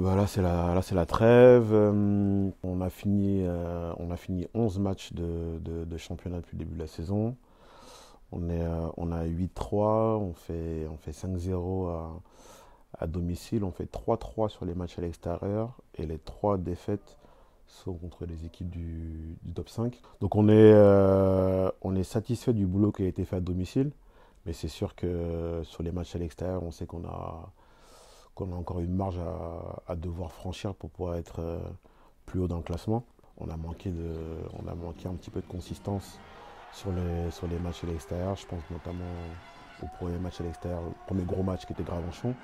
Là, c'est la trêve. On a fini 11 matchs de championnat depuis le début de la saison. On a 8-3, on fait 5-0 à domicile, on fait 3-3 sur les matchs à l'extérieur et les 3 défaites sont contre les équipes du top 5. Donc on est satisfait du boulot qui a été fait à domicile, mais c'est sûr que sur les matchs à l'extérieur, on sait qu'on a encore une marge à devoir franchir pour pouvoir être plus haut dans le classement. On a manqué un petit peu de consistance sur les matchs à l'extérieur. Je pense notamment au premier match à l'extérieur, le premier gros match qui était Gravenchon.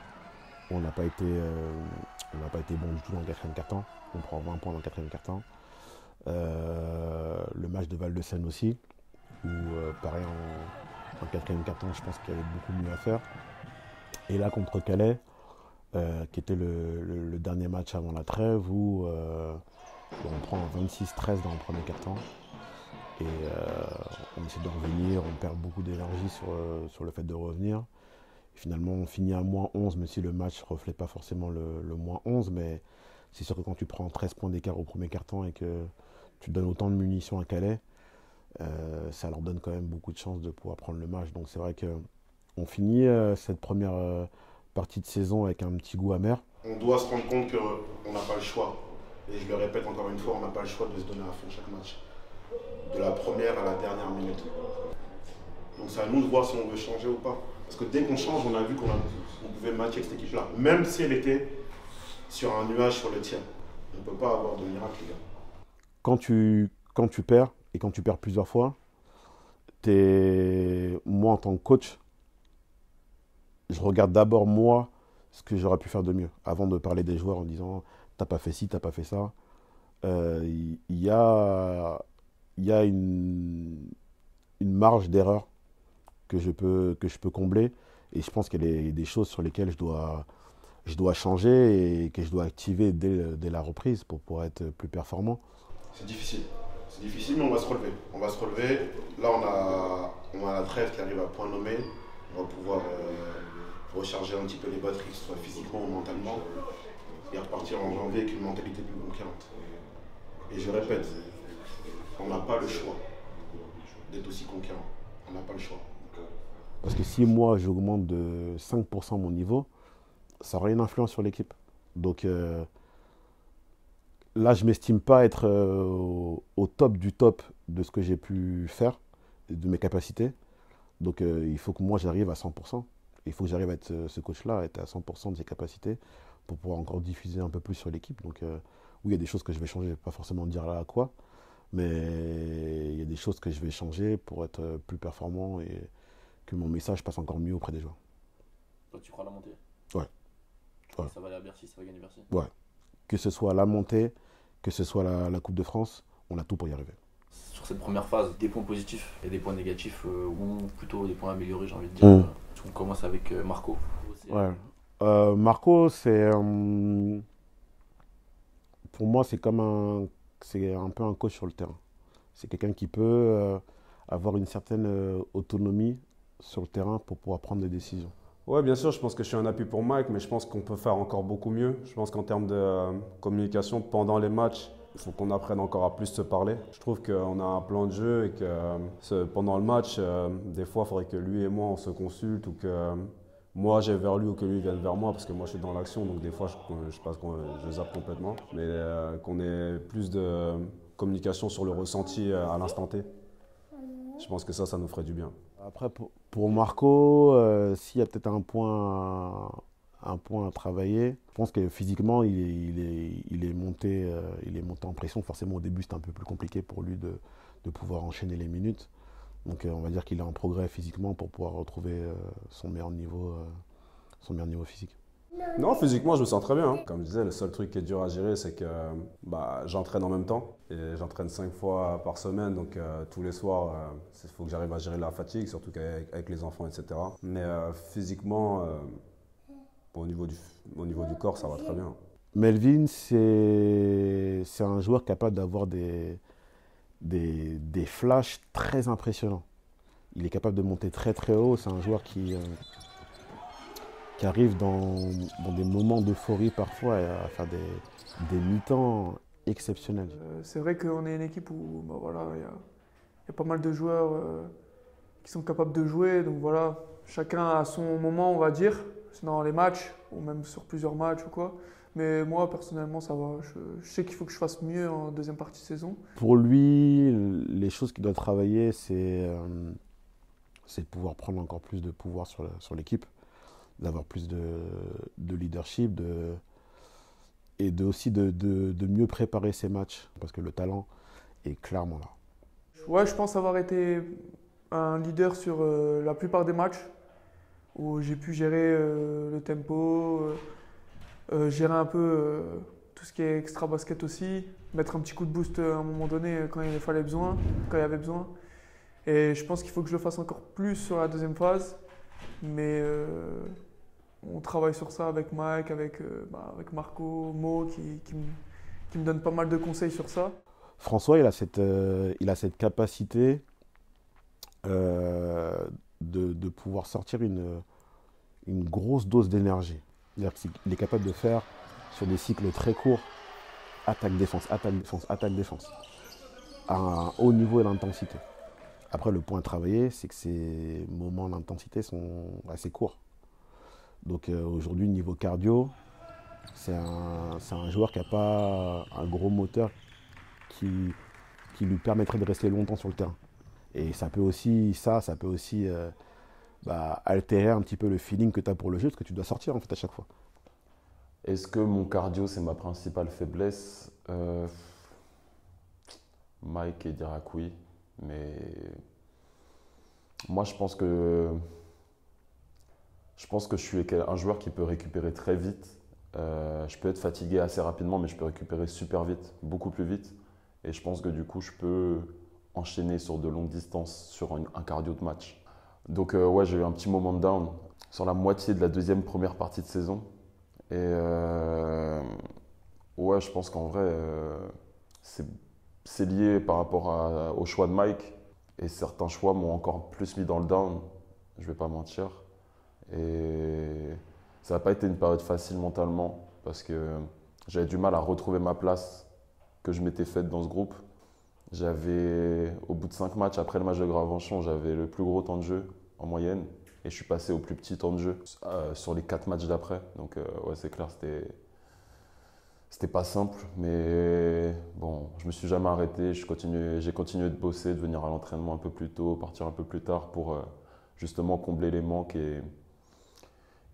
On n'a pas été, bon du tout dans le quatrième quart-temps. On prend 20 points dans le quatrième quart-temps. Le match de Val-de-Seine aussi, où pareil en quatrième quart-temps, je pense qu'il y avait beaucoup mieux à faire. Et là contre Calais, qui était le dernier match avant la trêve, où on prend 26-13 dans le premier quart-temps. Et on essaie de revenir, on perd beaucoup d'énergie sur le fait de revenir. Et finalement, on finit à -11, même si le match ne reflète pas forcément le -11. Mais c'est sûr que quand tu prends 13 points d'écart au premier quart-temps et que tu donnes autant de munitions à Calais, ça leur donne quand même beaucoup de chances de pouvoir prendre le match. Donc c'est vrai qu'on finit cette première partie de saison avec un petit goût amer. On doit se rendre compte qu'on n'a pas le choix. Et je le répète encore une fois, on n'a pas le choix de se donner à fond chaque match. De la première à la dernière minute. Donc c'est à nous de voir si on veut changer ou pas. Parce que dès qu'on change, on a vu qu'on pouvait matcher avec cette équipe-là. Même si elle était sur un nuage sur le tir. On ne peut pas avoir de miracle, les gars. Quand tu perds, et quand tu perds plusieurs fois, moi en tant que coach, je regarde d'abord moi ce que j'aurais pu faire de mieux, avant de parler des joueurs en disant t'as pas fait ci, t'as pas fait ça. Il y a une marge d'erreur que je peux combler. Et je pense qu'il y a des choses sur lesquelles je dois changer et que je dois activer dès la reprise pour pouvoir être plus performant. C'est difficile. C'est difficile, mais on va se relever. On va se relever. Là, on a la trêve qui arrive à point nommé. On va pouvoir recharger un petit peu les batteries, que ce soit physiquement ou mentalement, et repartir en janvier avec une mentalité plus conquérante. Et je répète, on n'a pas le choix d'être aussi conquérant. On n'a pas le choix. Parce que si moi j'augmente de 5% mon niveau, ça aura une influence sur l'équipe. Donc là, je ne m'estime pas être au top du top de ce que j'ai pu faire, de mes capacités. Donc il faut que moi j'arrive à 100%. Il faut que j'arrive à être ce coach-là, à être à 100% de ses capacités pour pouvoir encore diffuser un peu plus sur l'équipe. Donc oui, il y a des choses que je vais changer, je ne vais pas forcément dire là à quoi, mais il y a des choses que je vais changer pour être plus performant et que mon message passe encore mieux auprès des joueurs. Toi, tu crois à la montée? Ouais, Tu crois ouais, que ça va aller à Bercy, ça va gagner Bercy? ouais. Que ce soit la montée, que ce soit la Coupe de France, on a tout pour y arriver. Sur cette première phase, des points positifs et des points négatifs, ou plutôt des points améliorés, j'ai envie de dire. Mm. On commence avec Marco. Ouais. Marco, pour moi, c'est un peu un coach sur le terrain. C'est quelqu'un qui peut avoir une certaine autonomie sur le terrain pour pouvoir prendre des décisions. Ouais, bien sûr, je pense que je suis un appui pour Mike, mais je pense qu'on peut faire encore beaucoup mieux. Je pense qu'en termes de communication pendant les matchs, il faut qu'on apprenne encore à plus se parler. Je trouve qu'on a un plan de jeu et que pendant le match, des fois, il faudrait que lui et moi, on se consulte ou que moi, j'aille vers lui ou que lui vienne vers moi parce que moi, je suis dans l'action, donc des fois, je zappe complètement. Mais qu'on ait plus de communication sur le ressenti à l'instant T. Je pense que ça nous ferait du bien. Après, pour Marco, s'il y a peut-être un point à travailler, je pense que physiquement, il est monté en pression. Forcément, au début, c'était un peu plus compliqué pour lui de pouvoir enchaîner les minutes. Donc, on va dire qu'il est en progrès physiquement pour pouvoir retrouver son meilleur niveau physique. Non, physiquement, je me sens très bien, hein. Comme je disais, le seul truc qui est dur à gérer, c'est que j'entraîne en même temps. Et j'entraîne 5 fois par semaine, donc tous les soirs, il faut que j'arrive à gérer la fatigue, surtout avec les enfants, etc. Mais physiquement, au niveau du corps, ça va très bien. Melvin, c'est un joueur capable d'avoir des flashs très impressionnants. Il est capable de monter très très haut. C'est un joueur qui arrive dans des moments d'euphorie parfois à faire des mi-temps exceptionnels. C'est vrai qu'on est une équipe où bah voilà, il y a pas mal de joueurs qui sont capables de jouer. Donc voilà, chacun a son moment, on va dire, dans les matchs ou même sur plusieurs matchs ou quoi. Mais moi, personnellement, ça va. Je sais qu'il faut que je fasse mieux en deuxième partie de saison. Pour lui, les choses qu'il doit travailler, c'est de pouvoir prendre encore plus de pouvoir sur l'équipe, d'avoir plus de leadership et aussi de mieux préparer ses matchs, parce que le talent est clairement là. Ouais, je pense avoir été un leader sur la plupart des matchs, où j'ai pu gérer le tempo, gérer un peu tout ce qui est extra basket aussi, mettre un petit coup de boost à un moment donné quand il fallait besoin, quand il y avait besoin. Et je pense qu'il faut que je le fasse encore plus sur la deuxième phase, mais on travaille sur ça avec Mike, avec Marco, Mo, qui me donne pas mal de conseils sur ça. François, il a cette capacité de pouvoir sortir une grosse dose d'énergie. C'est-à-dire qu'il est capable de faire sur des cycles très courts, attaque-défense, attaque-défense, attaque-défense, à un haut niveau d'intensité. Après, le point à travailler, c'est que ces moments d'intensité sont assez courts. Donc aujourd'hui, niveau cardio, c'est un joueur qui n'a pas un gros moteur qui lui permettrait de rester longtemps sur le terrain. Et ça peut aussi altérer un petit peu le feeling que tu as pour le jeu, parce que tu dois sortir en fait à chaque fois. Est-ce que mon cardio, c'est ma principale faiblesse? Mike et Dirac, oui. Mais moi, je pense que je suis un joueur qui peut récupérer très vite. Je peux être fatigué assez rapidement, mais je peux récupérer super vite, beaucoup plus vite. Et je pense que du coup, je peux enchaîner sur de longues distances sur un cardio de match. Donc ouais, j'ai eu un petit moment de down sur la moitié de la première partie de saison. Et ouais, je pense qu'en vrai, c'est lié par rapport au choix de Mike. Et certains choix m'ont encore plus mis dans le down, je vais pas mentir. Et ça n'a pas été une période facile mentalement parce que j'avais du mal à retrouver ma place que je m'étais faite dans ce groupe. Au bout de 5 matchs, après le match de Gravenchon, j'avais le plus gros temps de jeu en moyenne et je suis passé au plus petit temps de jeu sur les 4 matchs d'après. Donc ouais, c'est clair, c'était pas simple, mais bon, je me suis jamais arrêté. J'ai continué de bosser, de venir à l'entraînement un peu plus tôt, partir un peu plus tard pour justement combler les manques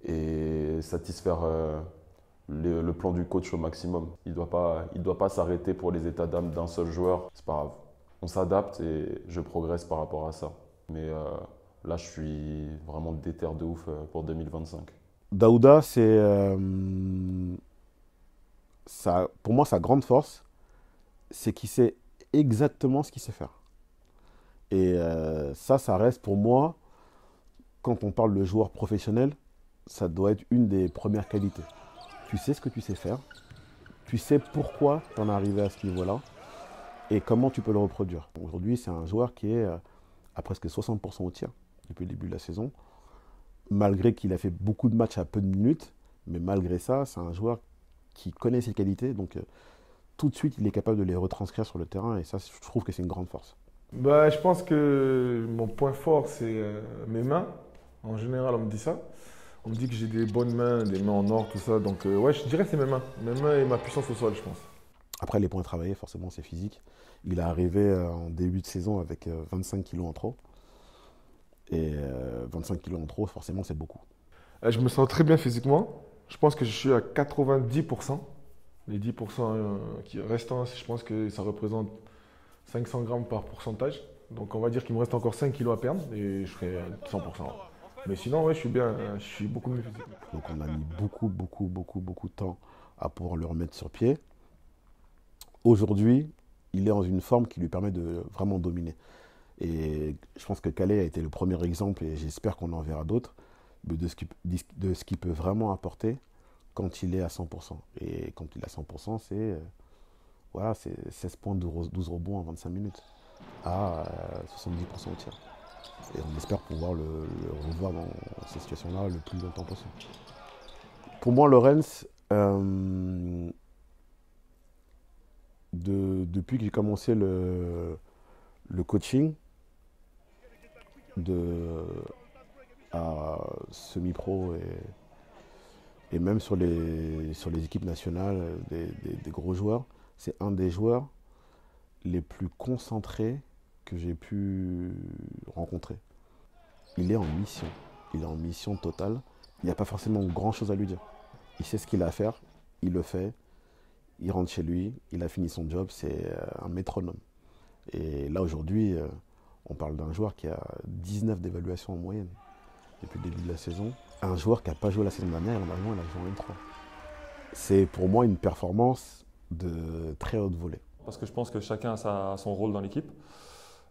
et satisfaire le plan du coach au maximum. Il doit pas s'arrêter pour les états d'âme d'un seul joueur. C'est pas grave. On s'adapte et je progresse par rapport à ça. Mais là, je suis vraiment déter de ouf pour 2025. Daouda, pour moi, sa grande force, c'est qu'il sait exactement ce qu'il sait faire. Et ça reste pour moi, quand on parle de joueur professionnel, ça doit être une des premières qualités. Tu sais ce que tu sais faire, tu sais pourquoi tu en es arrivé à ce niveau-là et comment tu peux le reproduire. Aujourd'hui, c'est un joueur qui est à presque 60% au tir depuis le début de la saison, malgré qu'il a fait beaucoup de matchs à peu de minutes, mais malgré ça, c'est un joueur qui connaît ses qualités, donc tout de suite, il est capable de les retranscrire sur le terrain et ça, je trouve que c'est une grande force. Je pense que mon point fort, c'est mes mains. En général, on me dit ça. On me dit que j'ai des bonnes mains, des mains en or, tout ça. Donc, ouais, je dirais que c'est mes mains. Mes mains et ma puissance au sol, je pense. Après, les points travaillés, forcément, c'est physique. Il est arrivé en début de saison avec 25 kilos en trop. Et 25 kilos en trop, forcément, c'est beaucoup. Je me sens très bien physiquement. Je pense que je suis à 90%. Les 10% qui restants, je pense que ça représente 500 grammes par pourcentage. Donc, on va dire qu'il me reste encore 5 kilos à perdre et je serai à 100%. Mais sinon, ouais, je suis bien, je suis beaucoup mieux physiquement. Donc on a mis beaucoup de temps à pouvoir le remettre sur pied. Aujourd'hui, il est dans une forme qui lui permet de vraiment dominer. Et je pense que Calais a été le premier exemple, et j'espère qu'on en verra d'autres, de ce qu'il peut vraiment apporter quand il est à 100%. Et quand il est à 100%, c'est 16 points, 12 rebonds en 25 minutes, à 70% au tir. Et on espère pouvoir le revoir dans ces situations-là le plus longtemps possible. Pour moi, Lorenz, depuis que j'ai commencé le coaching à semi-pro et même sur les équipes nationales des gros joueurs, c'est un des joueurs les plus concentrés que j'ai pu rencontrer. Il est en mission. Il est en mission totale. Il n'y a pas forcément grand-chose à lui dire. Il sait ce qu'il a à faire, il le fait, il rentre chez lui, il a fini son job, c'est un métronome. Et là aujourd'hui, on parle d'un joueur qui a 19 d'évaluation en moyenne depuis le début de la saison. Un joueur qui n'a pas joué la saison dernière, il a joué en M3. C'est pour moi une performance de très haute volée. Parce que je pense que chacun a son rôle dans l'équipe.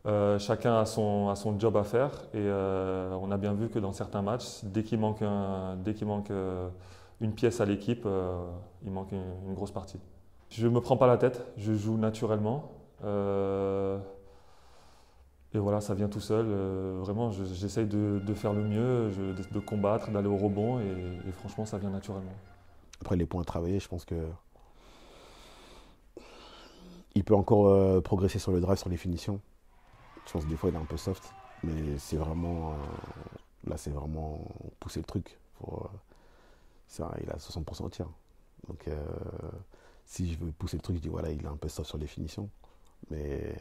Chacun a son job à faire et on a bien vu que dans certains matchs, dès qu'il manque une pièce à l'équipe, il manque une grosse partie. Je ne me prends pas la tête, je joue naturellement. Et voilà, ça vient tout seul. Vraiment, j'essaye de faire le mieux, de combattre, d'aller au rebond et franchement, ça vient naturellement. Après les points à travailler, je pense que il peut encore progresser sur le drive, sur les finitions. Je pense que des fois il est un peu soft, mais c'est vraiment là c'est vraiment pousser le truc. Il a 60% au tir. Donc si je veux pousser le truc, je dis voilà, il est un peu soft sur les finitions. Mais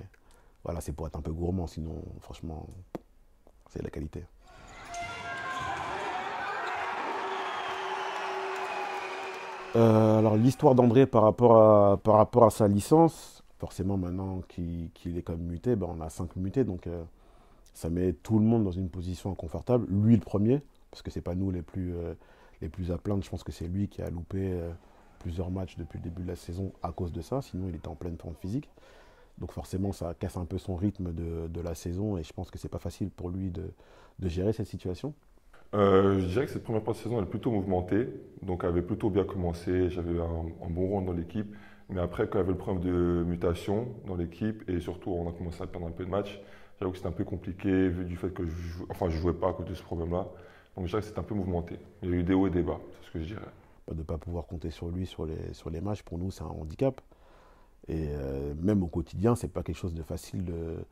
voilà, c'est pour être un peu gourmand, sinon franchement c'est de la qualité. Alors l'histoire d'André par rapport à sa licence, forcément maintenant qu'il est comme muté, on a 5 mutés, donc ça met tout le monde dans une position inconfortable. Lui le premier, parce que c'est pas nous les plus à plaindre, je pense que c'est lui qui a loupé plusieurs matchs depuis le début de la saison à cause de ça, sinon il était en pleine forme physique. Donc forcément ça casse un peu son rythme de la saison et je pense que c'est pas facile pour lui de gérer cette situation. Je dirais que cette première partie de saison elle est plutôt mouvementée, donc elle avait plutôt bien commencé, j'avais un bon rôle dans l'équipe, mais après quand il y avait le problème de mutation dans l'équipe et surtout on a commencé à perdre un peu de matchs, j'avoue que c'était un peu compliqué vu du fait que je jouais pas à cause de ce problème-là, donc je dirais que c'était un peu mouvementé. Il y a eu des hauts et des bas, c'est ce que je dirais. De ne pas pouvoir compter sur lui sur les matchs, pour nous c'est un handicap. Et même au quotidien, c'est pas quelque chose de facile de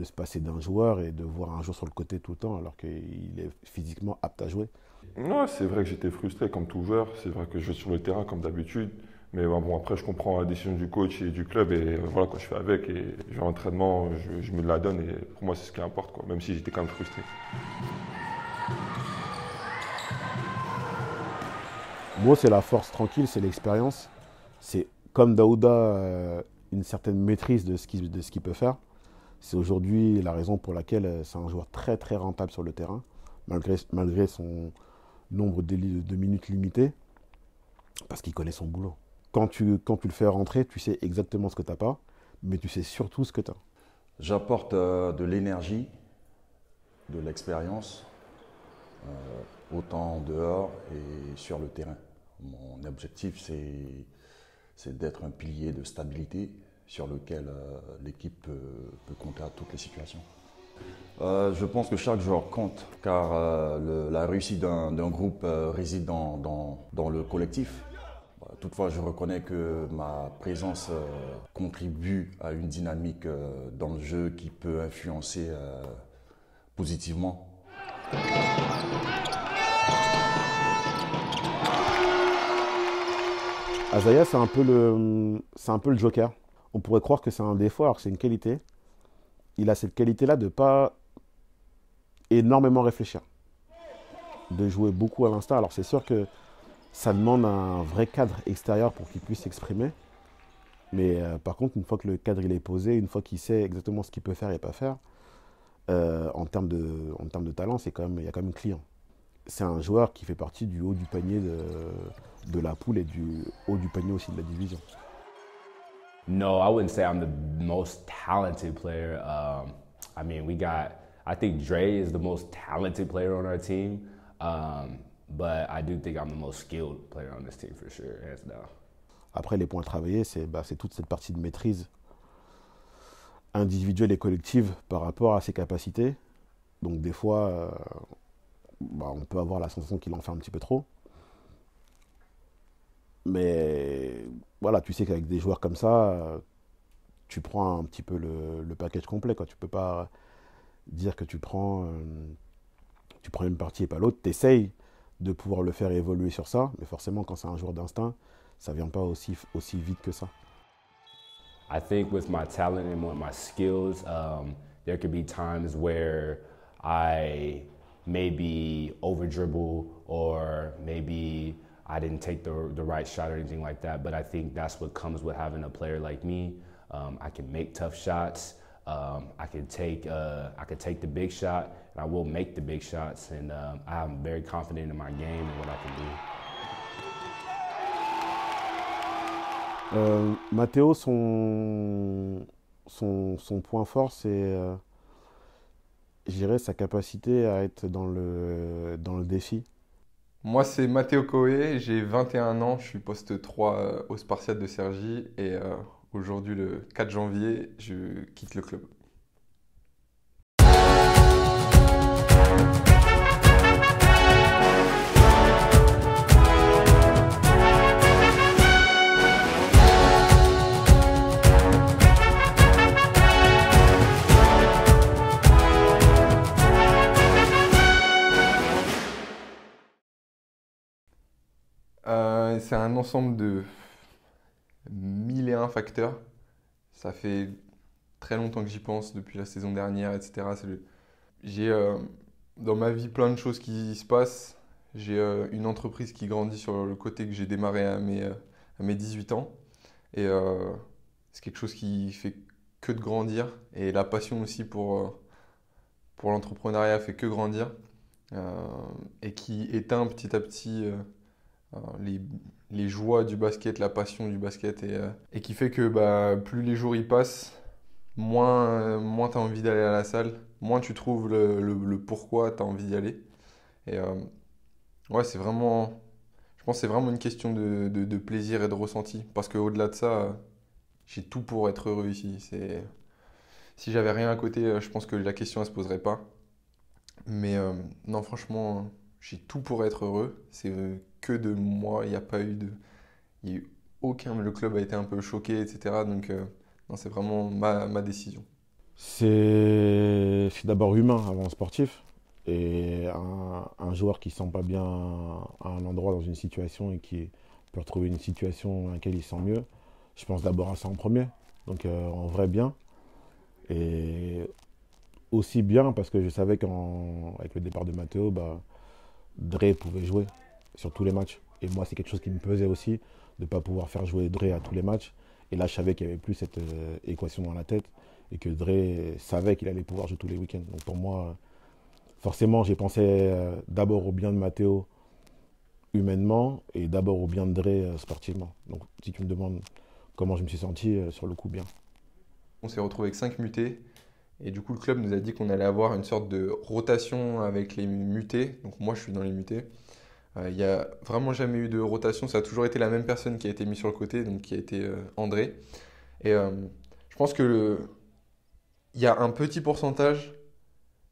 se passer d'un joueur et de voir un joueur sur le côté tout le temps alors qu'il est physiquement apte à jouer. Ouais, c'est vrai que j'étais frustré comme tout joueur. C'est vrai que je vais sur le terrain comme d'habitude. Mais bon, après, je comprends la décision du coach et du club. Et voilà, quoi, je fais avec. Et je vais à l'entraînement, je me la donne. Et pour moi, c'est ce qui importe, quoi, même si j'étais quand même frustré. Moi, c'est la force tranquille, c'est l'expérience. C'est comme Daouda, une certaine maîtrise de ce qu'il peut faire. C'est aujourd'hui la raison pour laquelle c'est un joueur très très rentable sur le terrain, malgré son nombre de minutes limité, parce qu'il connaît son boulot. Quand tu le fais rentrer, tu sais exactement ce que tu n'as pas, mais tu sais surtout ce que tu as. J'apporte de l'énergie, de l'expérience, autant dehors et sur le terrain. Mon objectif, c'est d'être un pilier de stabilité sur lequel l'équipe peut compter à toutes les situations. Je pense que chaque joueur compte, car la réussite d'un groupe réside dans le collectif. Toutefois, je reconnais que ma présence contribue à une dynamique dans le jeu qui peut influencer positivement. Azaya, c'est un peu le joker. On pourrait croire que c'est un défaut alors que c'est une qualité. Il a cette qualité-là de ne pas énormément réfléchir, de jouer beaucoup à l'instinct. Alors c'est sûr que ça demande un vrai cadre extérieur pour qu'il puisse s'exprimer. Mais par contre, une fois que le cadre il est posé, une fois qu'il sait exactement ce qu'il peut faire et pas faire, en termes de talent, il y a quand même client. C'est un joueur qui fait partie du haut du panier de la poule et du haut du panier aussi de la division. No, I wouldn't say I'm the most talented player. I mean, I think Dre is the most talented player on our team, but I do think I'm the most skilled player on this team for sure, hands down. Après, les points à travailler, c'est toute cette partie de maîtrise individuelle et collective par rapport à ses capacités. Donc des fois, on peut avoir la sensation qu'il en fait un petit peu trop. Mais voilà, tu sais qu'avec des joueurs comme ça, tu prends un petit peu le package complet, quoi. Tu peux pas dire que tu prends une partie et pas l'autre. Tu essayes de pouvoir le faire évoluer sur ça, mais forcément, quand c'est un joueur d'instinct, ça vient pas aussi vite que ça. I think with my talent and with my skills, there could be times where I maybe over dribble or maybe I didn't take the right shot or anything like that. But I think that's what comes with having a player like me. I can make tough shots. I could take the big shot, and I will make the big shots. And I'm very confident in my game and what I can do. Matteo, son point fort, c'est, je dirais, sa capacité à être dans le défi. Moi, c'est Matteo Coé, j'ai 21 ans, je suis poste 3 au Spartiate de Cergy et aujourd'hui, le 4 janvier, je quitte le club. C'est un ensemble de 1001 facteurs. Ça fait très longtemps que j'y pense, depuis la saison dernière, etc. J'ai dans ma vie plein de choses qui se passent. J'ai une entreprise qui grandit sur le côté que j'ai démarré à mes 18 ans. Et c'est quelque chose qui fait que de grandir. Et la passion aussi pour l'entrepreneuriat fait que grandir. Et qui éteint petit à petit les joies du basket, la passion du basket et qui fait que plus les jours y passent, moins tu as envie d'aller à la salle, moins tu trouves le pourquoi tu as envie d'y aller. Et ouais, je pense que c'est vraiment une question de plaisir et de ressenti. Parce qu'au-delà de ça, j'ai tout pour être heureux ici. Si j'avais rien à côté, je pense que la question ne se poserait pas. Mais non, franchement, j'ai tout pour être heureux. C'est que de moi, il n'y a pas eu aucun. Le club a été un peu choqué, etc. Donc, non, c'est vraiment ma décision. C'est d'abord humain avant sportif. Et un joueur qui ne se sent pas bien à un endroit dans une situation et qui peut retrouver une situation dans laquelle il se sent mieux, je pense d'abord à ça en premier. Donc, en vrai, bien. Et aussi bien parce que je savais qu'avec le départ de Matteo, Dre pouvait jouer sur tous les matchs. Et moi, c'est quelque chose qui me pesait aussi, de ne pas pouvoir faire jouer Dre à tous les matchs. Et là, je savais qu'il n'y avait plus cette équation dans la tête et que Dre savait qu'il allait pouvoir jouer tous les week-ends. Donc pour moi, forcément, j'ai pensé d'abord au bien de Matteo humainement et d'abord au bien de Dre sportivement. Donc si tu me demandes comment je me suis senti, sur le coup, bien. On s'est retrouvé avec 5 mutés. Et du coup, le club nous a dit qu'on allait avoir une sorte de rotation avec les mutés. Donc moi, je suis dans les mutés. Il n'y a vraiment jamais eu de rotation. Ça a toujours été la même personne qui a été mise sur le côté, donc qui a été André. Et je pense que il y a un petit pourcentage.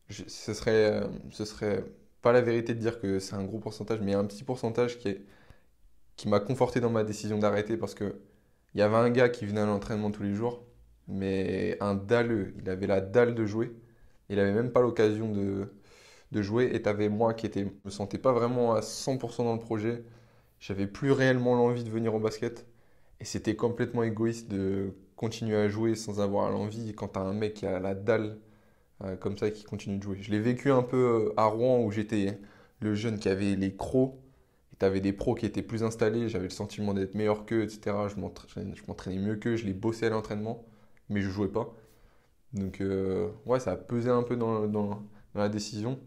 Ce serait pas la vérité de dire que c'est un gros pourcentage, mais il y a un petit pourcentage qui m'a conforté dans ma décision d'arrêter parce que il y avait un gars qui venait à l'entraînement tous les jours. Mais un dalleux, il avait la dalle de jouer. Il n'avait même pas l'occasion de jouer. Et tu avais moi qui me sentais pas vraiment à 100% dans le projet. J'avais plus réellement l'envie de venir au basket. Et c'était complètement égoïste de continuer à jouer sans avoir l'envie quand tu as un mec qui a la dalle comme ça et qui continue de jouer. Je l'ai vécu un peu à Rouen où j'étais le jeune qui avait les crocs. Et tu avais des pros qui étaient plus installés. J'avais le sentiment d'être meilleur qu'eux, etc. Je m'entraînais mieux qu'eux. Je les bossais à l'entraînement. Mais je jouais pas. Donc ouais, ça a pesé un peu dans la décision.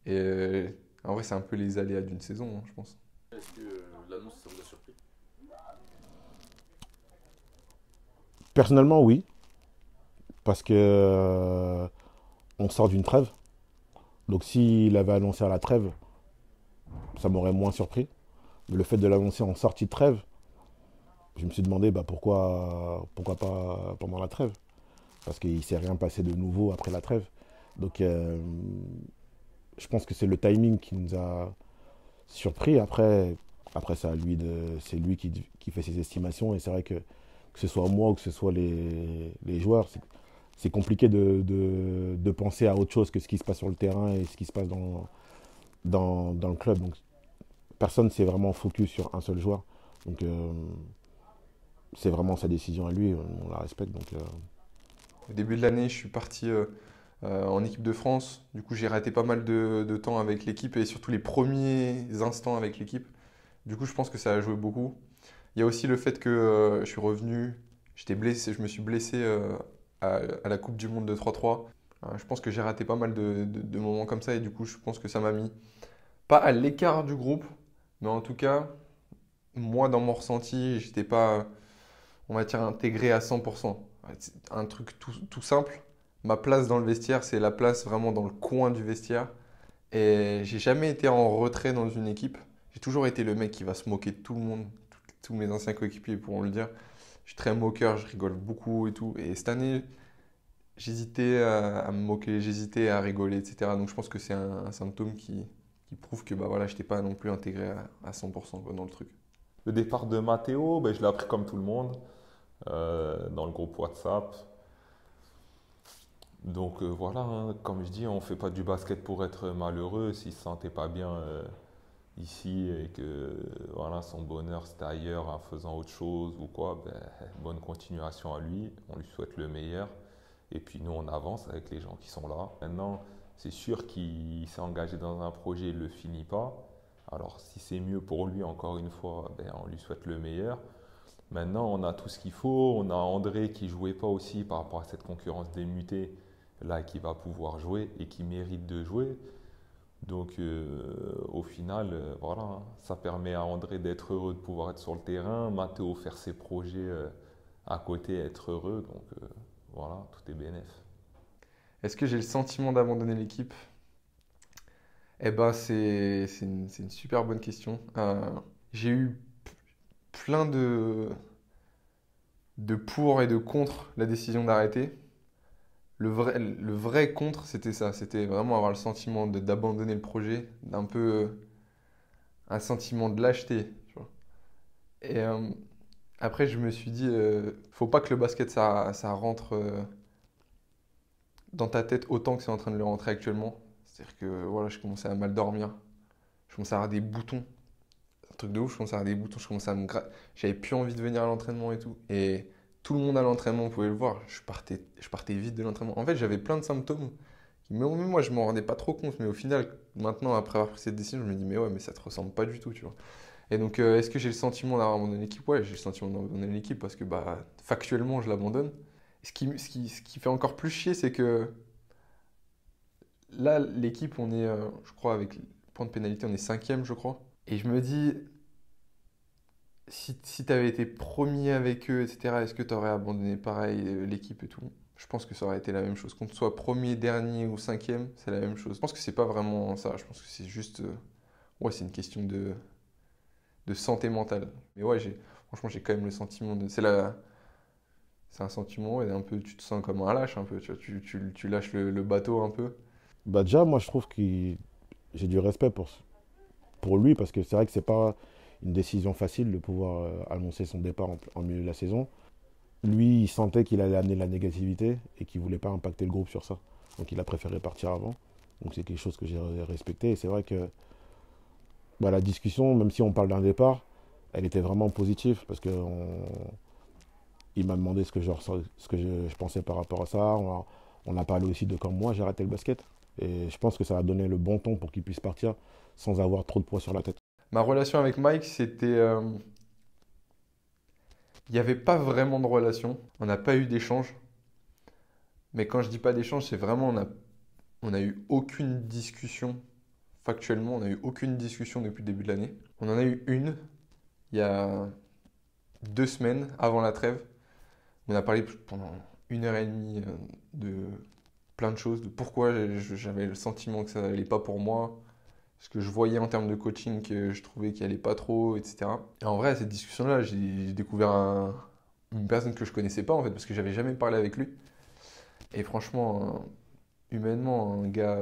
Et en vrai, c'est un peu les aléas d'une saison, je pense. Est-ce que l'annonce, ça vous a surpris? Personnellement, oui. Parce que on sort d'une trêve. Donc s'il avait annoncé à la trêve, ça m'aurait moins surpris. Mais le fait de l'annoncer en sortie de trêve, je me suis demandé pourquoi pas pendant la trêve. Parce qu'il ne s'est rien passé de nouveau après la trêve. Donc je pense que c'est le timing qui nous a surpris. Après, Après, c'est lui qui fait ses estimations. Et c'est vrai que ce soit moi ou que ce soit les joueurs, c'est compliqué de penser à autre chose que ce qui se passe sur le terrain et ce qui se passe dans le club. Donc, personne ne s'est vraiment focus sur un seul joueur. Donc, c'est vraiment sa décision à lui. On la respecte. Donc, Au début de l'année, je suis parti en équipe de France. Du coup, j'ai raté pas mal de temps avec l'équipe et surtout les premiers instants avec l'équipe. Du coup, je pense que ça a joué beaucoup. Il y a aussi le fait que je suis revenu, j'étais blessé, je me suis blessé à la Coupe du Monde de 3-3. Je pense que j'ai raté pas mal de moments comme ça et du coup, je pense que ça m'a mis pas à l'écart du groupe, mais en tout cas, moi, dans mon ressenti, j'étais pas, on va dire, intégré à 100%. C'est un truc tout simple. Ma place dans le vestiaire, c'est la place vraiment dans le coin du vestiaire. Et j'ai jamais été en retrait dans une équipe. J'ai toujours été le mec qui va se moquer de tout le monde. Tous mes anciens coéquipiers pourront le dire. Je suis très moqueur, je rigole beaucoup et tout. Et cette année, j'hésitais à me moquer, j'hésitais à rigoler, etc. Donc je pense que c'est un symptôme qui prouve que bah, voilà, je n'étais pas non plus intégré à 100% quoi, dans le truc. Le départ de Matteo, ben, je l'ai appris comme tout le monde, dans le groupe WhatsApp. Donc voilà, hein, comme je dis, on ne fait pas du basket pour être malheureux. S'il ne se sentait pas bien ici et que voilà, son bonheur c'était ailleurs en faisant autre chose ou quoi, ben, bonne continuation à lui. On lui souhaite le meilleur. Et puis nous, on avance avec les gens qui sont là. Maintenant, c'est sûr qu'il s'est engagé dans un projet, il ne le finit pas. Alors si c'est mieux pour lui, encore une fois, ben, on lui souhaite le meilleur. Maintenant, on a tout ce qu'il faut. On a André qui ne jouait pas aussi par rapport à cette concurrence des mutés, là, qui va pouvoir jouer et qui mérite de jouer. Donc, au final, voilà, hein, ça permet à André d'être heureux de pouvoir être sur le terrain. Matteo faire ses projets à côté, être heureux. Donc, voilà, tout est bénef. Est-ce que j'ai le sentiment d'abandonner l'équipe? Eh ben, c'est une super bonne question. J'ai eu plein de pour et de contre la décision d'arrêter. Le vrai contre, c'était ça. C'était vraiment avoir le sentiment d'abandonner le projet, d'un peu un sentiment de lâcheté. Tu vois. Et après, je me suis dit, faut pas que le basket, ça rentre dans ta tête autant que c'est en train de le rentrer actuellement. C'est-à-dire que voilà, je commençais à mal dormir. Je commençais à avoir des boutons. Un truc de ouf, je commençais à avoir des boutons. J'avais plus envie de venir à l'entraînement et tout. Et tout le monde à l'entraînement, vous pouvez le voir, je partais vite de l'entraînement. En fait, j'avais plein de symptômes. Même moi, je m'en rendais pas trop compte. Mais au final, maintenant, après avoir pris cette décision, je me dis, mais ouais, mais ça te ressemble pas du tout, tu vois. Et donc, est-ce que j'ai le sentiment d'avoir abandonné l'équipe? Ouais, j'ai le sentiment d'abandonner l'équipe parce que bah, factuellement, je l'abandonne. Ce qui fait encore plus chier, c'est que là, l'équipe, on est, je crois, avec le point de pénalité, on est 5e, je crois. Et je me dis, si tu avais été premier avec eux, etc., est-ce que tu aurais abandonné pareil l'équipe et tout? Je pense que ça aurait été la même chose. Qu'on soit premier, dernier ou 5e, c'est la même chose. Je pense que c'est pas vraiment ça. Je pense que c'est juste. Ouais, c'est une question de santé mentale. Mais ouais, franchement, j'ai quand même le sentiment de. C'est un sentiment, ouais, un peu, tu te sens comme un lâche un peu. Tu lâches le bateau un peu. bah déjà, moi, je trouve que j'ai du respect pour lui parce que c'est vrai que c'est pas une décision facile de pouvoir annoncer son départ en milieu de la saison. Lui, il sentait qu'il allait amener de la négativité et qu'il ne voulait pas impacter le groupe sur ça. Donc il a préféré partir avant. Donc c'est quelque chose que j'ai respecté. Et c'est vrai que bah, la discussion, même si on parle d'un départ, elle était vraiment positive parce qu'il m'a demandé ce que je pensais par rapport à ça. On a parlé aussi de quand moi j'ai arrêté le basket. Et je pense que ça a donné le bon ton pour qu'il puisse partir sans avoir trop de poids sur la tête. Ma relation avec Mike, c'était. Il n'y avait pas vraiment de relation. On n'a pas eu d'échange. Mais quand je dis pas d'échange, c'est vraiment on a eu aucune discussion. Factuellement, on n'a eu aucune discussion depuis le début de l'année. On en a eu une il y a 2 semaines avant la trêve. On a parlé pendant 1h30 de plein de choses, de pourquoi j'avais le sentiment que ça n'allait pas pour moi, ce que je voyais en termes de coaching que je trouvais qu'il n'allait pas trop, etc. Et en vrai, à cette discussion-là, j'ai découvert une personne que je connaissais pas en fait, parce que j'avais jamais parlé avec lui. Et franchement, humainement, un gars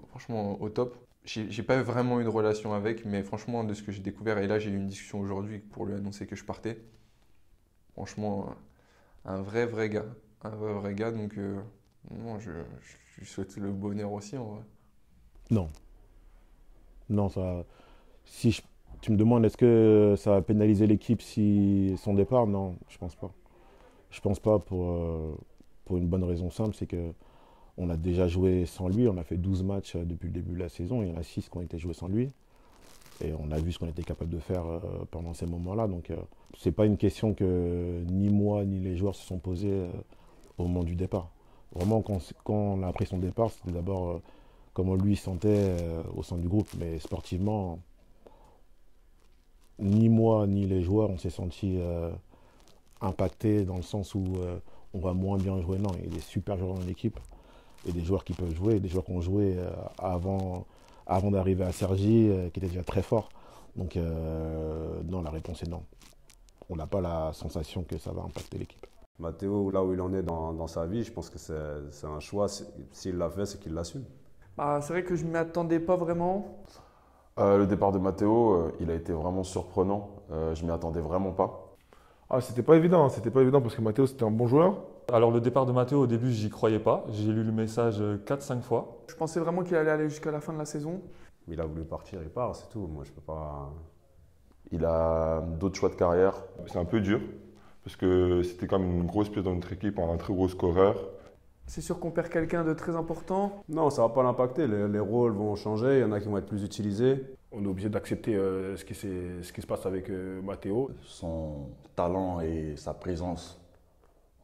franchement au top. j'ai pas vraiment eu de relation avec, mais franchement, de ce que j'ai découvert, et là j'ai eu une discussion aujourd'hui pour lui annoncer que je partais. Franchement, un vrai gars. Un vrai gars, donc non, je lui souhaite le bonheur aussi en vrai. Non. Non, tu me demandes est-ce que ça va pénaliser l'équipe si son départ? Non, je pense pas. Je pense pas pour une bonne raison simple, c'est que on a déjà joué sans lui, on a fait 12 matchs depuis le début de la saison, il y en a 6 qui ont été joués sans lui. Et on a vu ce qu'on était capable de faire pendant ces moments-là. Donc c'est pas une question que ni moi ni les joueurs se sont posés au moment du départ. Vraiment, quand on a appris son départ, c'était d'abord comment lui se sentait au sein du groupe. Mais sportivement, ni moi ni les joueurs, on s'est sentis impactés dans le sens où on va moins bien jouer. Non, il y a des super joueurs dans l'équipe et des joueurs qui peuvent jouer, des joueurs qui ont joué avant d'arriver à Cergy, qui était déjà très fort. Donc non, la réponse est non. On n'a pas la sensation que ça va impacter l'équipe. Matteo, là où il en est dans sa vie, je pense que c'est un choix. S'il l'a fait, c'est qu'il l'assume. Bah, c'est vrai que je ne m'y attendais pas vraiment. Le départ de Matteo, il a été vraiment surprenant. Je m'y attendais vraiment pas. Ah, c'était pas évident parce que Matteo c'était un bon joueur. Alors le départ de Matteo, au début, j'y croyais pas. J'ai lu le message 4-5 fois. Je pensais vraiment qu'il allait aller jusqu'à la fin de la saison. Il a voulu partir, il part, c'est tout. Moi, je peux pas. Il a d'autres choix de carrière. C'est un peu dur parce que c'était quand même une grosse pièce dans notre équipe, un très gros scoreur. C'est sûr qu'on perd quelqu'un de très important. Non, ça va pas l'impacter. Les rôles vont changer, il y en a qui vont être plus utilisés. On est obligé d'accepter ce qui se passe avec Matteo. Son talent et sa présence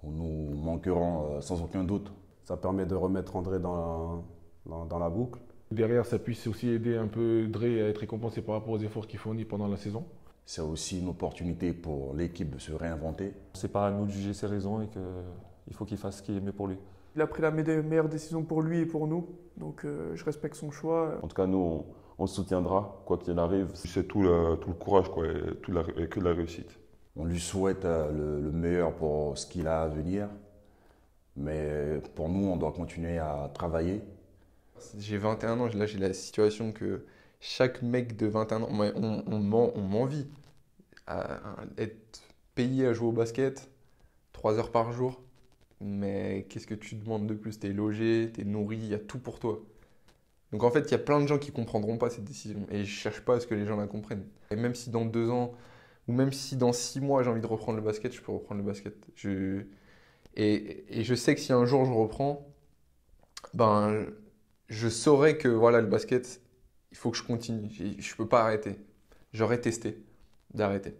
nous manqueront sans aucun doute. Ça permet de remettre André dans la boucle. Derrière, ça puisse aussi aider un peu Dre à être récompensé par rapport aux efforts qu'il fournit pendant la saison. C'est aussi une opportunité pour l'équipe de se réinventer. C'est pas à nous de juger ses raisons et qu'il faut qu'il fasse ce qui est mieux pour lui. Il a pris la meilleure décision pour lui et pour nous, donc je respecte son choix. En tout cas, nous, on le soutiendra, quoi qu'il arrive. C'est tout le courage quoi, et que de la réussite. On lui souhaite le meilleur pour ce qu'il a à venir, mais pour nous, on doit continuer à travailler. J'ai 21 ans, là j'ai la situation que chaque mec de 21 ans, on m'envie à être payé à jouer au basket 3 heures par jour. Mais qu'est-ce que tu demandes de plus? T'es logé, t'es nourri, il y a tout pour toi. Donc en fait, il y a plein de gens qui ne comprendront pas cette décision. Et je ne cherche pas à ce que les gens la comprennent. Et même si dans 2 ans, ou même si dans 6 mois, j'ai envie de reprendre le basket, je peux reprendre le basket. Et je sais que si un jour je reprends, ben, je saurais que voilà, le basket, il faut que je continue. Je ne peux pas arrêter. J'aurais testé d'arrêter.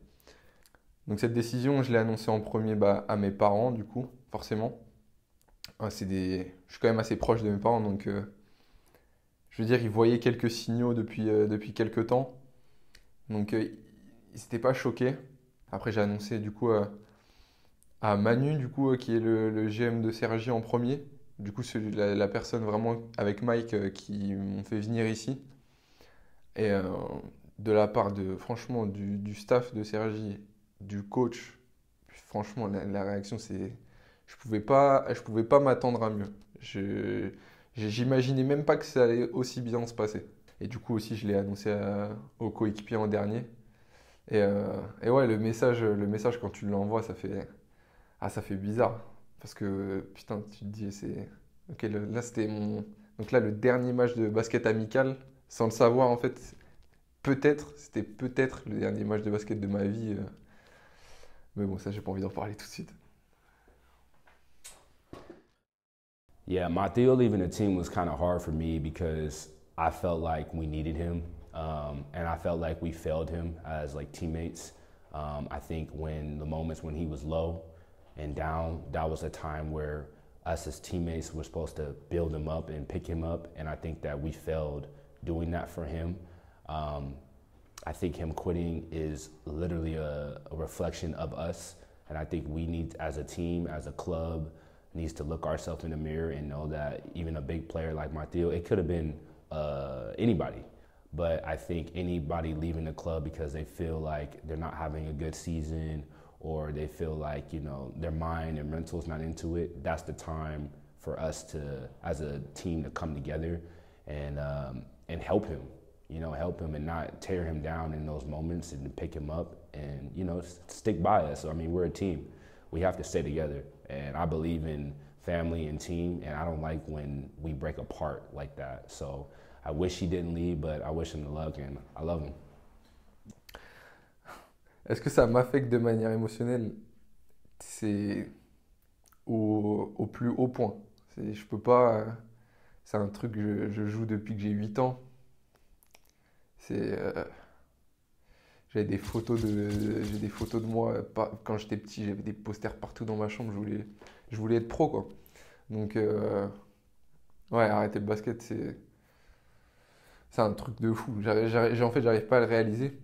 Donc cette décision, je l'ai annoncée en premier à mes parents, du coup, forcément. Je suis quand même assez proche de mes parents, donc je veux dire, ils voyaient quelques signaux depuis quelques temps. Donc ils n'étaient pas choqués. Après, j'ai annoncé du coup à Manu, du coup, qui est le GM de Cergy en premier. Du coup, c'est la personne vraiment avec Mike qui m'ont fait venir ici. Et de la part franchement, du staff de Cergy, du coach, franchement, la réaction, c'est... Je pouvais pas m'attendre à mieux. J'imaginais même pas que ça allait aussi bien se passer. Et du coup aussi, je l'ai annoncé aux coéquipiers en dernier. Et ouais, le message quand tu l'envoies, ça fait bizarre. Parce que, putain, tu te dis, Ok, là, c'était Donc là, le dernier match de basket amical, sans le savoir, en fait, c'était peut-être le dernier match de basket de ma vie. Mais bon, ça, j'ai pas envie d'en parler tout de suite. Yeah, Matteo leaving the team was kind of hard for me because I felt like we needed him, and I felt like we failed him as like teammates. I think the moments when he was low and down, that was a time where us as teammates were supposed to build him up and pick him up, and I think that we failed doing that for him. I think him quitting is literally a reflection of us, and I think we need, as a team, as a club, needs to look ourselves in the mirror and know that even a big player like Matteo, it could have been anybody, but I think anybody leaving the club because they feel like they're not having a good season or they feel like, you know, their mind and mental's not into it, that's the time for us to, as a team, to come together and help him. Help him and not tear him down in those moments and pick him up and, stick by us. So, I mean, we're a team. We have to stay together. And I believe in family and team, and I don't like when we break apart like that. So I wish he didn't leave, but I wish him the luck, and I love him. Est-ce que ça m'affecte de manière émotionnelle? C'est au plus haut point. Je peux pas... C'est un truc que je joue depuis que j'ai 8 ans. J'avais des photos de moi quand j'étais petit, j'avais des posters partout dans ma chambre, je voulais être pro, quoi. Donc ouais, arrêter le basket, c'est un truc de fou. En fait, j'arrive pas à le réaliser.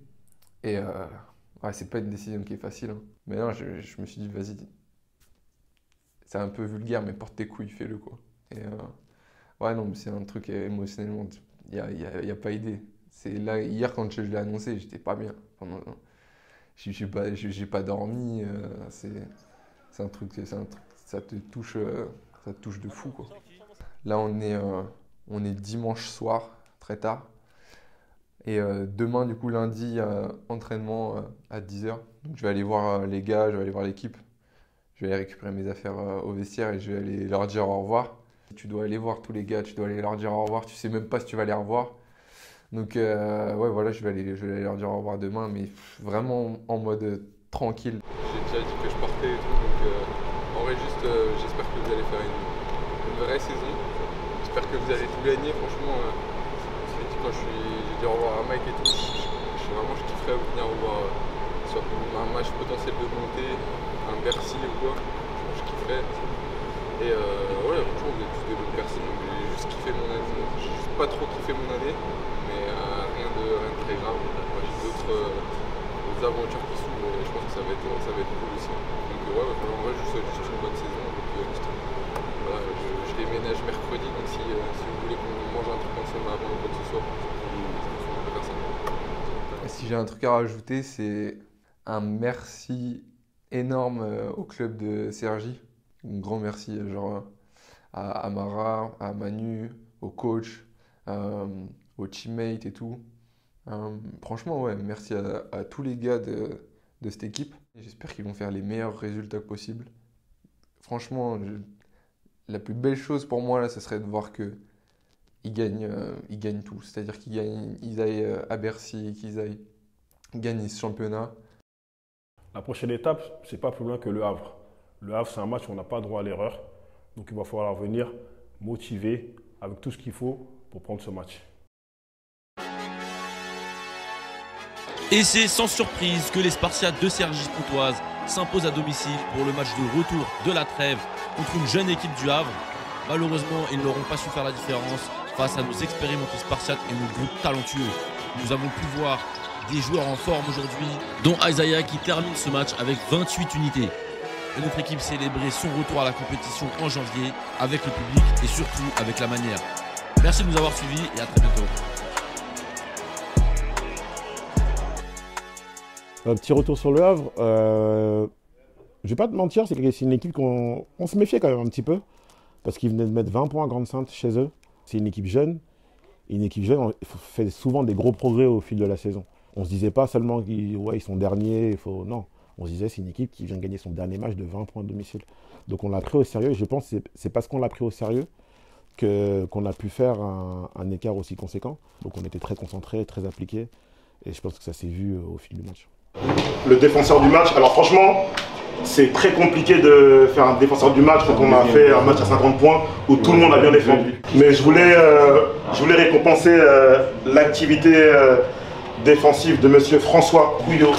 Et ouais, c'est pas une décision qui est facile, hein. Mais non, je me suis dit, vas-y, c'est un peu vulgaire, mais porte tes couilles, fais-le, quoi. Et ouais, non, mais c'est un truc émotionnellement, il y a pas idée. C'est là, hier, quand je l'ai annoncé, j'étais pas bien. J'ai pas dormi. C'est un truc, ça te touche de fou, quoi. Là, on est dimanche soir, très tard. Et demain, du coup, lundi, entraînement à 10h. Donc, je vais aller voir les gars, je vais aller voir l'équipe. Je vais aller récupérer mes affaires au vestiaire et je vais aller leur dire au revoir. Tu dois aller voir tous les gars, tu dois aller leur dire au revoir. Tu sais même pas si tu vas les revoir. Donc, ouais, voilà, je vais aller leur dire au revoir demain, mais vraiment en mode tranquille. J'ai déjà dit que je partais et tout, donc en vrai, juste, j'espère que vous allez faire une vraie saison. J'espère que vous allez tout gagner. Franchement, quand j'ai dit au revoir à Mike et tout, je kifferais venir vous voir sur un match potentiel de montée, un Bercy ou quoi. Je kifferais. Et ouais, franchement, vous êtes tous des bonnes personnes. J'ai juste kiffé mon année. J'ai juste pas trop kiffé mon année. Mais rien de très grave. Moi, j'ai d'autres aventures qui s'ouvrent et je pense que ça va être cool aussi. Donc ouais, en vrai, je souhaite juste une bonne saison. Donc, voilà, je déménage mercredi, donc si vous voulez qu'on mange un truc ensemble avant ou quoi que ce soit, on peut faire ça. Si j'ai un truc à rajouter, c'est un merci énorme au club de Cergy. Un grand merci à Amara, à Manu, au coach, aux teammates et tout. Franchement, ouais, merci à tous les gars de cette équipe. J'espère qu'ils vont faire les meilleurs résultats possibles. Franchement, la plus belle chose pour moi, là, ce serait de voir qu'ils gagnent tout. C'est-à-dire qu'ils aillent à Bercy, qu'ils aillent gagner ce championnat. La prochaine étape, c'est pas plus loin que Le Havre. Le Havre, c'est un match où on n'a pas droit à l'erreur. Donc il va falloir venir motivé avec tout ce qu'il faut pour prendre ce match. Et c'est sans surprise que les Spartiates de Cergy-Pontoise s'imposent à domicile pour le match de retour de la trêve contre une jeune équipe du Havre. Malheureusement, ils n'auront pas su faire la différence face à nos expérimentés Spartiates et nos groupes talentueux. Nous avons pu voir des joueurs en forme aujourd'hui, dont Isaiah qui termine ce match avec 28 unités. Et notre équipe célébrait son retour à la compétition en janvier avec le public et surtout avec la manière. Merci de nous avoir suivis et à très bientôt. Un petit retour sur Le Havre. Je vais pas te mentir, c'est une équipe qu'on se méfiait quand même un petit peu. Parce qu'ils venaient de mettre 20 points à Grande-Sainte chez eux. C'est une équipe jeune. Une équipe jeune fait souvent des gros progrès au fil de la saison. On ne se disait pas seulement qu'ils sont derniers. Non, on se disait c'est une équipe qui vient de gagner son dernier match de 20 points de domicile. Donc on l'a pris au sérieux. Et je pense que c'est parce qu'on l'a pris au sérieux qu'on a pu faire un écart aussi conséquent. Donc on était très concentrés, très appliqués. Et je pense que ça s'est vu au fil du match. Le défenseur du match, alors franchement, c'est très compliqué de faire un défenseur du match quand on a fait un match à 50 points où tout le monde a bien défendu. Mais je voulais récompenser l'activité défensive de monsieur François Couillot.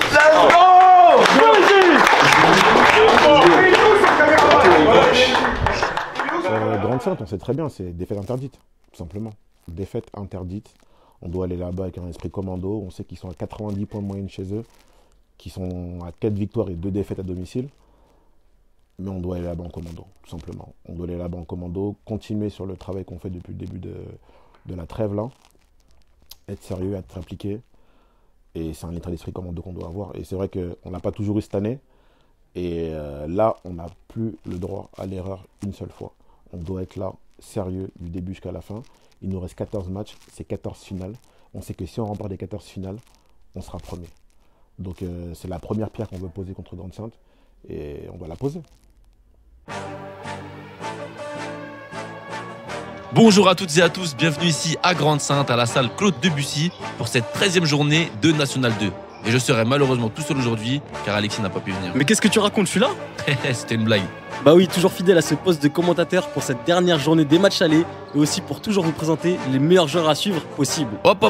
Grande-Sainte, on sait très bien, c'est défaite interdite, tout simplement. Défaite interdite. On doit aller là-bas avec un esprit commando. On sait qu'ils sont à 90 points de moyenne chez eux, qui sont à 4 victoires et 2 défaites à domicile. Mais on doit aller là-bas en commando, tout simplement. On doit aller là-bas en commando, continuer sur le travail qu'on fait depuis le début de la trêve là, être sérieux, être impliqué. Et c'est un état d'esprit commando qu'on doit avoir. Et c'est vrai qu'on n'a pas toujours eu cette année. Et là, on n'a plus le droit à l'erreur une seule fois. On doit être là, sérieux, du début jusqu'à la fin. Il nous reste 14 matchs, c'est 14 finales. On sait que si on remporte les 14 finales, on sera premier. Donc c'est la première pierre qu'on veut poser contre Grande-Synthe et on va la poser. Bonjour à toutes et à tous, bienvenue ici à Grande-Synthe, à la salle Claude Debussy pour cette 13e journée de National 2. Et je serai malheureusement tout seul aujourd'hui car Alexis n'a pas pu venir. Mais qu'est-ce que tu racontes, je suis là? C'était une blague. Bah oui, toujours fidèle à ce poste de commentateur pour cette dernière journée des matchs allés et aussi pour toujours vous présenter les meilleurs joueurs à suivre possible. Hop,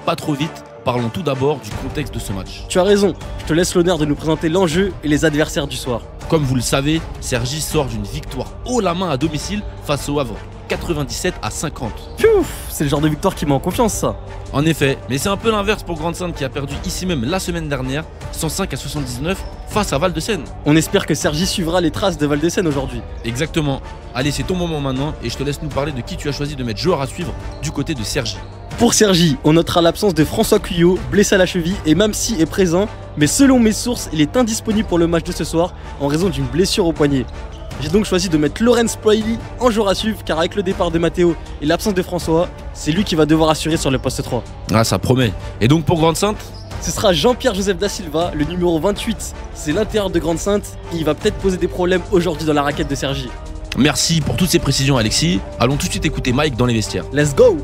pas trop vite. Parlons tout d'abord du contexte de ce match. Tu as raison, je te laisse l'honneur de nous présenter l'enjeu et les adversaires du soir. Comme vous le savez, Cergy sort d'une victoire haut la main à domicile face au Havre, 97-50. C'est le genre de victoire qui met en confiance, ça. En effet, mais c'est un peu l'inverse pour Grande-Synthe qui a perdu ici même la semaine dernière, 105-79 face à Val-de-Seine. On espère que Cergy suivra les traces de Val-de-Seine aujourd'hui. Exactement. Allez, c'est ton moment maintenant et je te laisse nous parler de qui tu as choisi de mettre joueur à suivre du côté de Cergy. Pour Cergy, on notera l'absence de François Cuyot, blessé à la cheville, et Mamsi est présent, mais selon mes sources, il est indisponible pour le match de ce soir en raison d'une blessure au poignet. J'ai donc choisi de mettre Lorenz Poili en joueur à suivre car avec le départ de Matteo et l'absence de François, c'est lui qui va devoir assurer sur le poste 3. Ah, ça promet. Et donc pour Grande-Synthe ? Ce sera Jean-Pierre-Joseph Da Silva, le numéro 28. C'est l'intérieur de Grande-Synthe et il va peut-être poser des problèmes aujourd'hui dans la raquette de Cergy. Merci pour toutes ces précisions Alexis. Allons tout de suite écouter Mike dans les vestiaires. Let's go!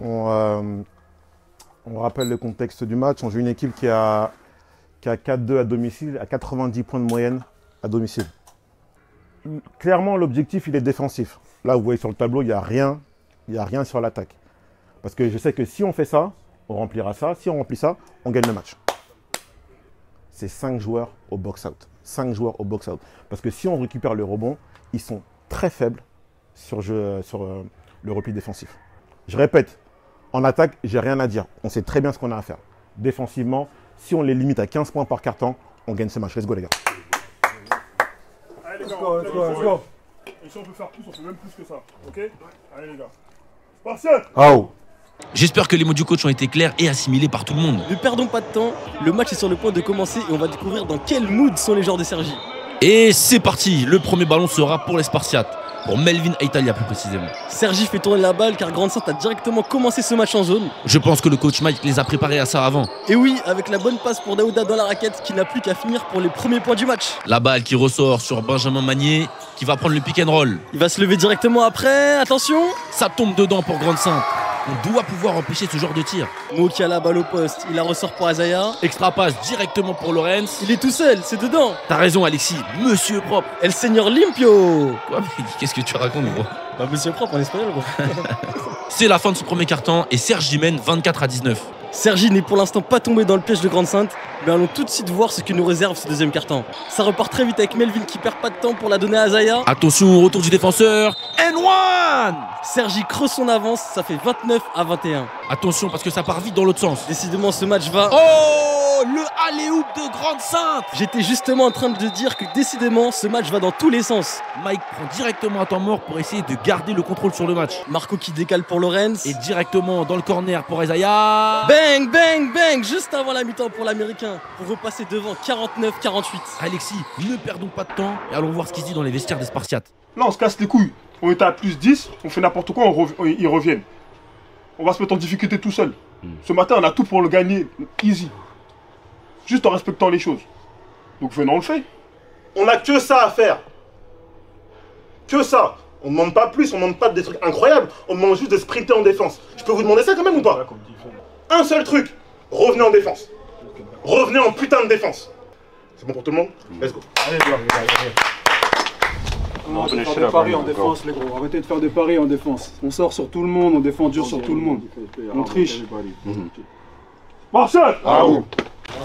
On rappelle le contexte du match. On joue une équipe qui a 4-2 à domicile, à 90 points de moyenne à domicile. Clairement, l'objectif, il est défensif. Là, vous voyez sur le tableau, il n'y a rien sur l'attaque. Parce que je sais que si on fait ça, on remplira ça. Si on remplit ça, on gagne le match. C'est 5 joueurs au box-out. 5 joueurs au box-out. Parce que si on récupère le rebond, ils sont très faibles sur le repli défensif. Je répète, en attaque, j'ai rien à dire. On sait très bien ce qu'on a à faire. Défensivement, si on les limite à 15 points par carton, on gagne ce match. Let's go les gars. Allez les gars, let's go. Et si on peut faire plus, on fait même plus que ça. Ok? Allez les gars. Spartiate! Oh. J'espère que les mots du coach ont été clairs et assimilés par tout le monde. Ne perdons pas de temps, le match est sur le point de commencer et on va découvrir dans quel mood sont les joueurs de Cergy. Et c'est parti, le premier ballon sera pour les Spartiates, pour Melvin Aitalia plus précisément. Cergy fait tourner la balle car Grande-Synthe a directement commencé ce match en zone. Je pense que le coach Mike les a préparés à ça avant. Et oui, avec la bonne passe pour Daouda dans la raquette qui n'a plus qu'à finir pour les premiers points du match. La balle qui ressort sur Benjamin Magnier qui va prendre le pick and roll. Il va se lever directement après, attention. Ça tombe dedans pour Grande-Synthe. On doit pouvoir empêcher ce genre de tir. Mo qui a la balle au poste, il la ressort pour Azaya. Extra passe directement pour Lorenz. Il est tout seul, c'est dedans. T'as raison Alexis, monsieur propre. El Señor Limpio. Quoi, mais qu'est-ce que tu racontes gros? Bah monsieur propre en espagnol gros. C'est la fin de son premier quart-temps et Cergy mène 24-19. Cergy n'est pour l'instant pas tombé dans le piège de Grande-Synthe, mais allons tout de suite voir ce que nous réserve ce deuxième quart-temps. Ça repart très vite avec Melvin qui perd pas de temps pour la donner à Azaya. Attention, retour du défenseur. N1. Cergy creuse son avance, ça fait 29-21. Attention parce que ça part vite dans l'autre sens. Décidément ce match va... Oh, le alley-oop de Grande-Synthe. J'étais justement en train de dire que décidément ce match va dans tous les sens. Mike prend directement un temps mort pour essayer de garder le contrôle sur le match. Marco qui décale pour Lorenz. Et directement dans le corner pour Azaya. Bang, bang, bang, juste avant la mi-temps pour l'Américain, pour repasser devant 49-48. Alexis, ne perdons pas de temps et allons voir ce qui se dit dans les vestiaires des Spartiates. Là, on se casse les couilles. On était à plus 10, on fait n'importe quoi, ils reviennent. On va se mettre en difficulté tout seul. Ce matin, on a tout pour le gagner, easy. Juste en respectant les choses. Donc venons, on le fait. On n'a que ça à faire. Que ça. On ne demande pas plus, on ne demande pas des trucs incroyables. On demande juste de sprinter en défense. Je peux vous demander ça quand même ou pas? Un seul truc. Revenez en défense. Revenez en putain de défense. C'est bon pour tout le monde? Let's go. Allez, Arrêtez de faire des paris en défense, les gros. Arrêtez de faire des paris en défense. On sort sur tout le monde, on défend dur sur tout le monde. On triche. Marcel!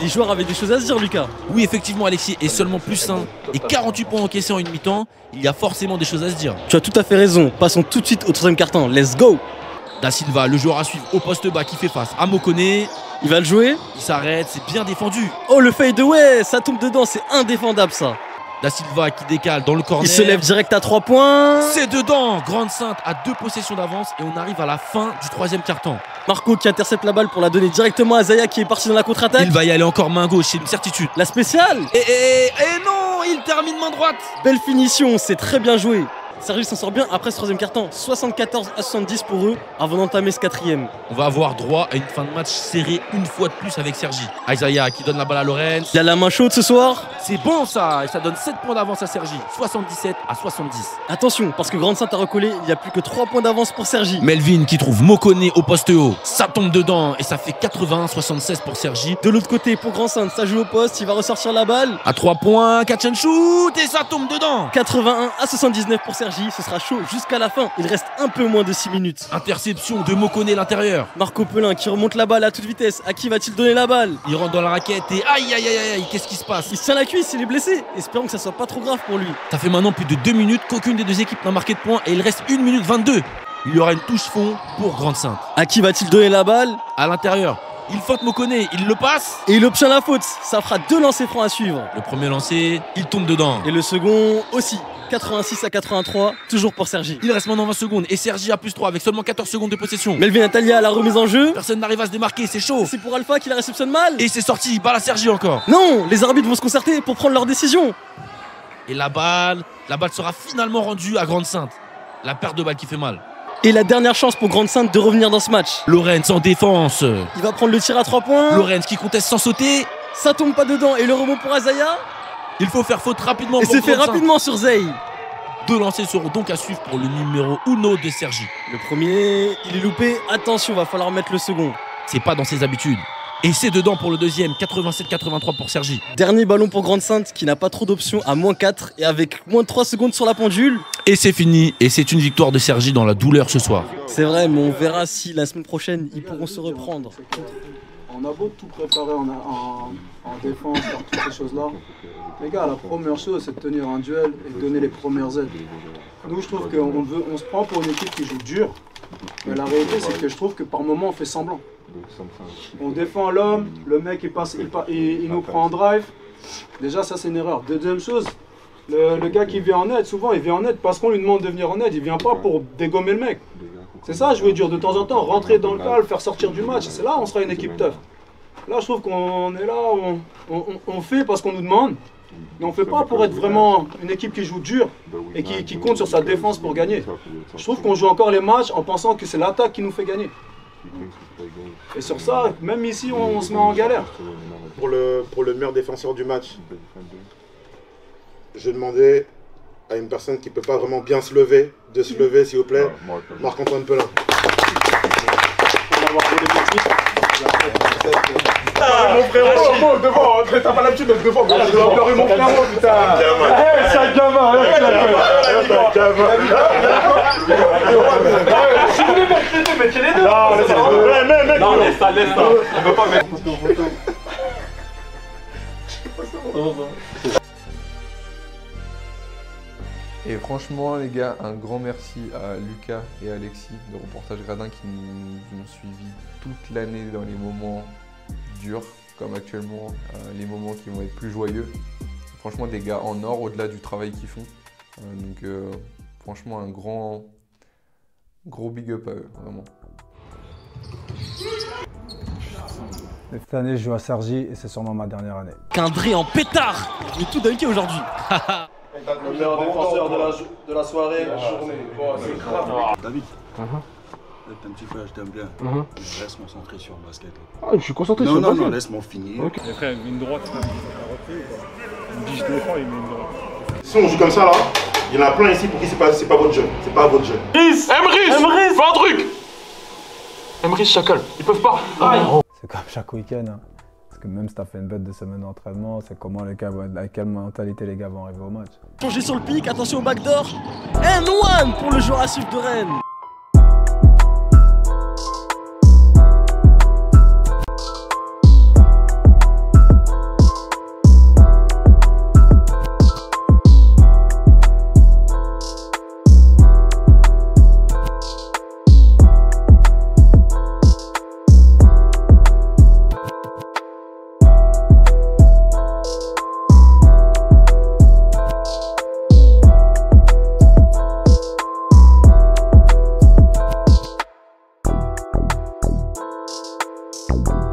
Les joueurs avaient des choses à se dire, Lucas. Oui, effectivement, Alexis est seulement plus 1 et 48 points encaissés en une mi-temps. Il y a forcément des choses à se dire. Tu as tout à fait raison. Passons tout de suite au troisième quart-temps. Let's go! Da Silva, le joueur à suivre au poste bas qui fait face à Mokone. Il va le jouer. Il s'arrête, c'est bien défendu. Oh, le fade away, ça tombe dedans, c'est indéfendable ça. Da Silva qui décale dans le corner. Il se lève direct à 3 points. C'est dedans. Grande-Synthe a 2 possessions d'avance et on arrive à la fin du troisième quart-temps. Marco qui intercepte la balle pour la donner directement à Zaya qui est parti dans la contre-attaque. Il va y aller encore main gauche, c'est une certitude. La spéciale. Et non, il termine main droite. Belle finition, c'est très bien joué. Sergi s'en sort bien après ce troisième quart-temps. 74-70 pour eux avant d'entamer ce quatrième. On va avoir droit à une fin de match serrée une fois de plus avec Sergi. Isaiah qui donne la balle à Lorenz. Il y a la main chaude ce soir. C'est bon ça, et ça donne 7 points d'avance à Sergi. 77-70. Attention, parce que Grande-Sainte a recollé, il n'y a plus que 3 points d'avance pour Sergi. Melvin qui trouve Mokone au poste haut. Ça tombe dedans et ça fait 81-76 pour Sergi. De l'autre côté, pour Grande-Sainte, ça joue au poste, il va ressortir la balle. À 3 points, catch and shoot et ça tombe dedans. 81-79 pour Sergi. Ce sera chaud jusqu'à la fin. Il reste un peu moins de 6 minutes. Interception de Mokone l'intérieur. Marco Pelin qui remonte la balle à toute vitesse. À qui va-t-il donner la balle? Il rentre dans la raquette et aïe aïe aïe aïe, qu'est-ce qui se passe? Il se tient la cuisse, il est blessé. Espérons que ça soit pas trop grave pour lui. Ça fait maintenant plus de 2 minutes qu'aucune des deux équipes n'a marqué de points et il reste 1 minute 22. Il y aura une touche fond pour Grande-Sainte. À qui va-t-il donner la balle? À l'intérieur. Il faute Mokone, il le passe. Et il obtient la faute. Ça fera 2 lancers francs à suivre. Le premier lancé, il tombe dedans. Et le second aussi. 86-83, toujours pour Sergi. Il reste maintenant 20 secondes et Sergi a +3 avec seulement 14 secondes de possession. Melvin Natalia à la remise en jeu. Personne n'arrive à se démarquer, c'est chaud. C'est pour Alpha qui la réceptionne mal. Et c'est sorti, balle à Sergi encore. Non, les arbitres vont se concerter pour prendre leur décision. Et la balle sera finalement rendue à Grande-Sainte. La perte de balle qui fait mal. Et la dernière chance pour Grande-Sainte de revenir dans ce match. Lorenz en défense. Il va prendre le tir à 3 points. Lorenz qui conteste sans sauter. Ça tombe pas dedans et le rebond pour Isaiah. Il faut faire faute rapidement. Et c'est fait rapidement sur Zey. 2 lancers seront donc à suivre pour le numéro 1 de Sergi. Le premier, il est loupé. Attention, va falloir mettre le second. C'est pas dans ses habitudes. Et c'est dedans pour le deuxième, 87-83 pour Sergi. Dernier ballon pour Grande-Sainte qui n'a pas trop d'options à -4 et avec moins de 3 secondes sur la pendule. Et c'est fini, et c'est une victoire de Sergi dans la douleur ce soir. C'est vrai, mais on verra si la semaine prochaine ils pourront se reprendre. On a beau tout préparer en défense, faire toutes ces choses-là. Les gars, la première chose, c'est de tenir un duel et de donner les premières aides. Nous, je trouve qu'on se prend pour une équipe qui joue dur. Mais la réalité, c'est que je trouve que par moment, on fait semblant. On défend l'homme, le mec il nous prend en drive. Déjà, ça, c'est une erreur. Deuxième chose, le gars qui vient en aide, souvent, il vient en aide parce qu'on lui demande de venir en aide. Il vient pas pour dégommer le mec. C'est ça, jouer dur de temps en temps, rentrer dans le cas, le faire sortir du match. C'est là où on sera une équipe tough. Là, je trouve qu'on est là, on fait parce qu'on nous demande. Mais on ne fait pas pour être vraiment une équipe qui joue dur et qui compte sur sa défense pour gagner. Je trouve qu'on joue encore les matchs en pensant que c'est l'attaque qui nous fait gagner. Et sur ça, même ici, on se met en galère. Pour le meilleur défenseur du match, je demandais à une personne qui ne peut pas vraiment bien se lever, de se lever s'il vous plaît, Marc-Antoine Pelin. Mon frérot, devant, t'as pas l'habitude d'être devant. J'ai pleuré mon frérot, putain. C'est un gamin, si vous voulez mettre les deux, mettez les deux. Non, laisse ça. On peut pas mettre. Et franchement les gars, un grand merci à Lucas et Alexis de Reportage Gradin qui nous ont suivis toute l'année dans les moments durs comme actuellement, les moments qui vont être plus joyeux. Franchement des gars en or au-delà du travail qu'ils font. Donc franchement un gros big up à eux, vraiment. Cette année je joue à Sergi et c'est sûrement ma dernière année. Qu'André en pétard. Je vais tout dunker aujourd'hui. Le meilleur défenseur de la soirée. C'est grave. David, un petit frère, je t'aime bien. Je reste concentré sur le basket. Ah, je suis concentré sur le basket. Non, laisse-moi finir. Les frères, une droite, il dit je défends, il met une droite. Si on joue comme ça là, il y en a plein ici pour qui c'est pas votre jeu. C'est pas votre jeu. Emrys, fais un truc. Emrys, Chacal, ils peuvent pas. C'est comme chaque week-end. Hein. Parce que même si t'as fait une bête de semaine d'entraînement, c'est comment les gars vont, avec quelle mentalité les gars vont arriver au match. Plongé sur le pic, attention au backdoor. And one pour le joueur à suivre de Rennes. You